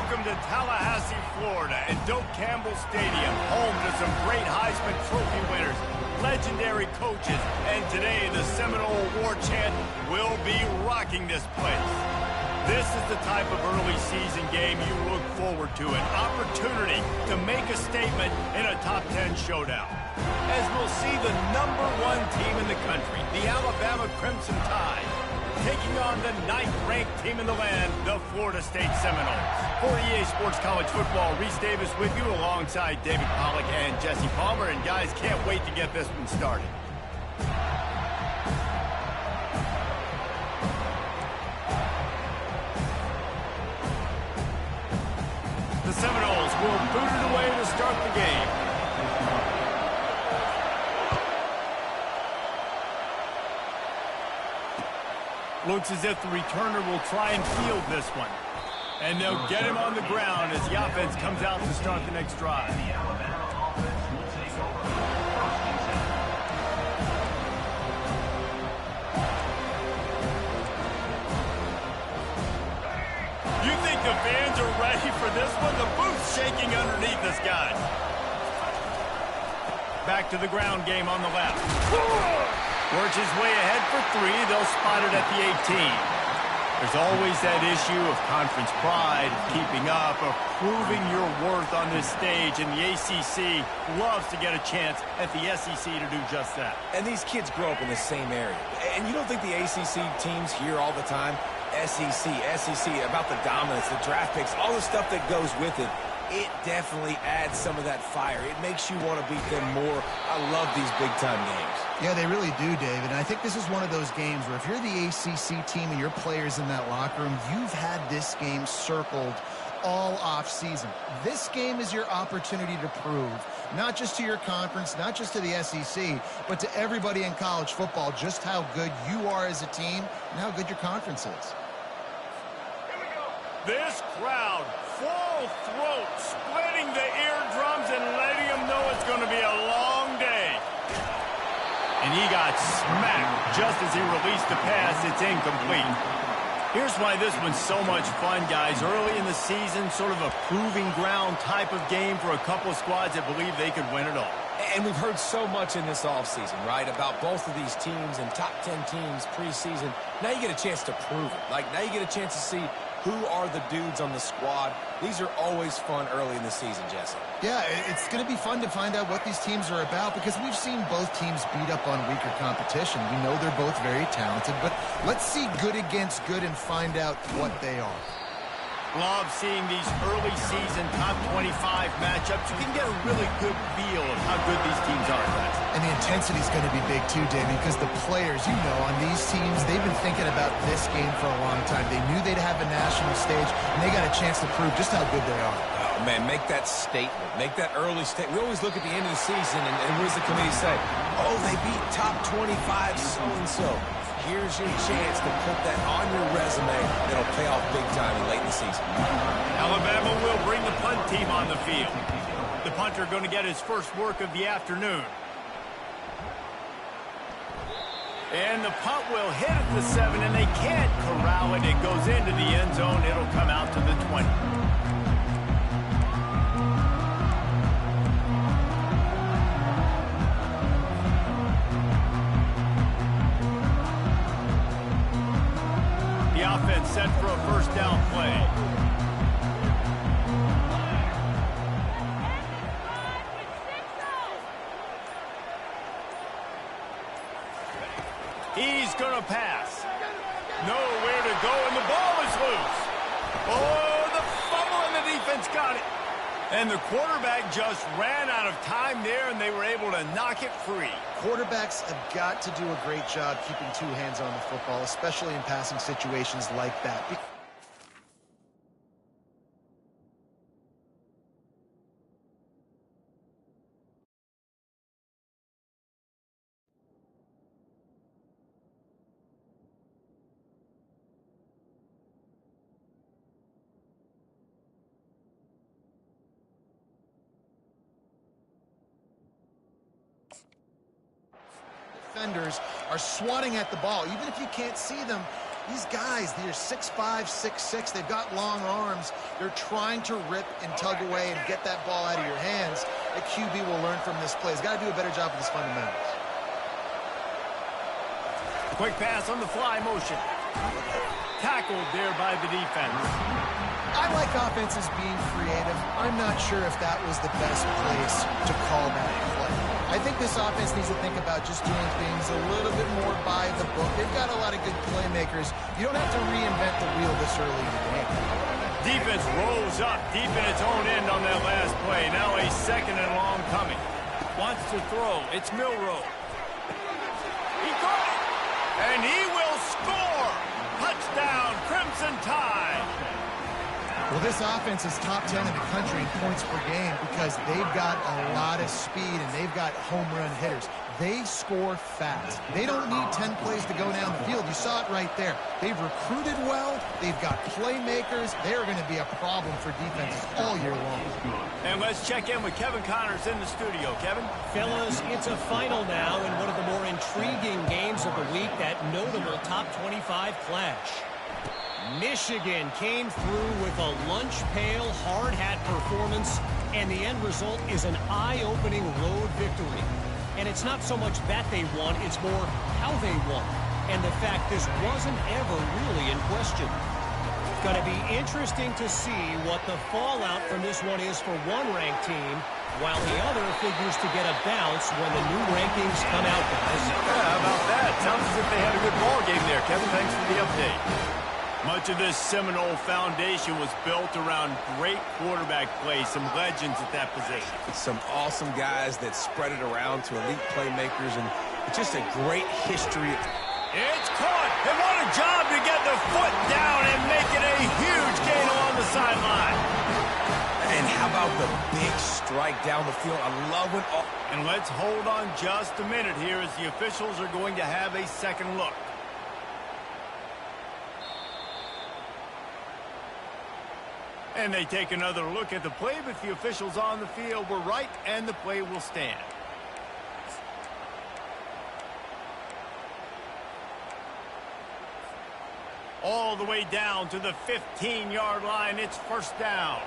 Welcome to Tallahassee, Florida, and Doak Campbell Stadium, home to some great Heisman Trophy winners, legendary coaches, and today the Seminole Award chant will be rocking this place. This is the type of early season game you look forward to, an opportunity to make a statement in a top 10 showdown. As we'll see the #1 team in the country, the Alabama Crimson Tide, taking on the 9th-ranked team in the land, the Florida State Seminoles. For EA Sports College Football, Reese Davis with you alongside David Pollack and Jesse Palmer. And guys, can't wait to get this one started. The Seminoles will boot it away to start the game. Looks as if the returner will try and field this one. And they'll get him on the ground as the offense comes out to start the next drive. You think the fans are ready for this one? The booth's shaking underneath us, guys. Back to the ground game on the left. Works his way ahead for 3. They'll spot it at the 18. There's always that issue of conference pride, of keeping up, of proving your worth on this stage, and the ACC loves to get a chance at the SEC to do just that. And these kids grow up in the same area. And you don't think the ACC teams hear all the time, SEC, about the dominance, the draft picks, all the stuff that goes with it. It definitely adds some of that fire. It makes you want to beat them more. I love these big-time games. Yeah, they really do, David. And I think this is one of those games where if you're the ACC team and your players in that locker room, you've had this game circled all off-season. This game is your opportunity to prove, not just to your conference, not just to the SEC, but to everybody in college football, just how good you are as a team and how good your conference is. This crowd, full throat, splitting the eardrums and letting them know it's going to be a long day. And he got smacked just as he released the pass. It's incomplete. Here's why this one's so much fun, guys. Early in the season, sort of a proving ground type of game for a couple of squads that believe they could win it all. And we've heard so much in this offseason, right, about both of these teams and top 10 teams preseason. Now you get a chance to prove it. Like, now you get a chance to see who are the dudes on the squad. These are always fun early in the season, Jesse. Yeah, it's going to be fun to find out what these teams are about because we've seen both teams beat up on weaker competition. We know they're both very talented, but let's see good against good and find out what they are. Love seeing these early season top 25 matchups. You can get a really good feel of how good these teams are, guys. And the intensity is going to be big too, David, because the players, you know, on these teams, they've been thinking about this game for a long time. They knew they'd have a national stage, and they got a chance to prove just how good they are. Oh, man, make that statement. Make that early statement. We always look at the end of the season, and what does the committee say? Oh, they beat top 25 so-and-so. Here's your chance to put that on your resume that'll pay off big time late in the season. Alabama will bring the punt team on the field. The punter going to get his first work of the afternoon. And the punt will hit at the 7, and they can't corral it. It goes into the end zone. It'll come out to the 20. Offense set for a first down play. He's going to pass. Nowhere to go, and the ball is loose. Oh, the fumble, and the defense got it. And the quarterback just ran out of time there, and they were able to knock it free. Quarterbacks have got to do a great job keeping 2 hands on the football, especially in passing situations like that. Defenders are swatting at the ball. Even if you can't see them, These guys, they're 6'5", 6'6", they've got long arms. They're trying to rip and tug away and get that ball out of your hands. A QB will learn from this play. He's got to do a better job with his fundamentals. Quick pass on the fly motion. Tackled there by the defense. I like offenses being creative. I'm not sure if that was the best place to call that play. I think this offense needs to think about just doing things a little bit more by the book. They've got a lot of good playmakers. You don't have to reinvent the wheel this early in the game. Defense rolls up deep in its own end on that last play. Now a 2nd and long coming. Wants to throw. It's Milroe. He got it. And he will score. Touchdown, Crimson Tide. Well, this offense is top 10 in the country in points per game because they've got a lot of speed and they've got home run hitters. They score fast. They don't need 10 plays to go down the field. You saw it right there. They've recruited well. They've got playmakers. They're going to be a problem for defenses all year long. And let's check in with Kevin Connors in the studio. Kevin? Fellas, it's a final now in one of the more intriguing games of the week, that notable top 25 clash. Michigan came through with a lunch pail, hard hat performance, and the end result is an eye-opening road victory. And it's not so much that they won, it's more how they won, and the fact this wasn't ever really in question. It's going to be interesting to see what the fallout from this one is for one ranked team, while the other figures to get a bounce when the new rankings come out, guys. Yeah, how about that? Sounds as if they had a good ball game there, Kevin. Thanks for the update. Much of this Seminole foundation was built around great quarterback play, some legends at that position. Some awesome guys that spread it around to elite playmakers, and just a great history. It's caught, and what a job to get the foot down and make it a huge gain along the sideline. And how about the big strike down the field? I love it. And let's hold on just a minute here as the officials are going to have a second look. And they take another look at the play, but the officials on the field were right, and the play will stand. All the way down to the 15-yard line. It's first down.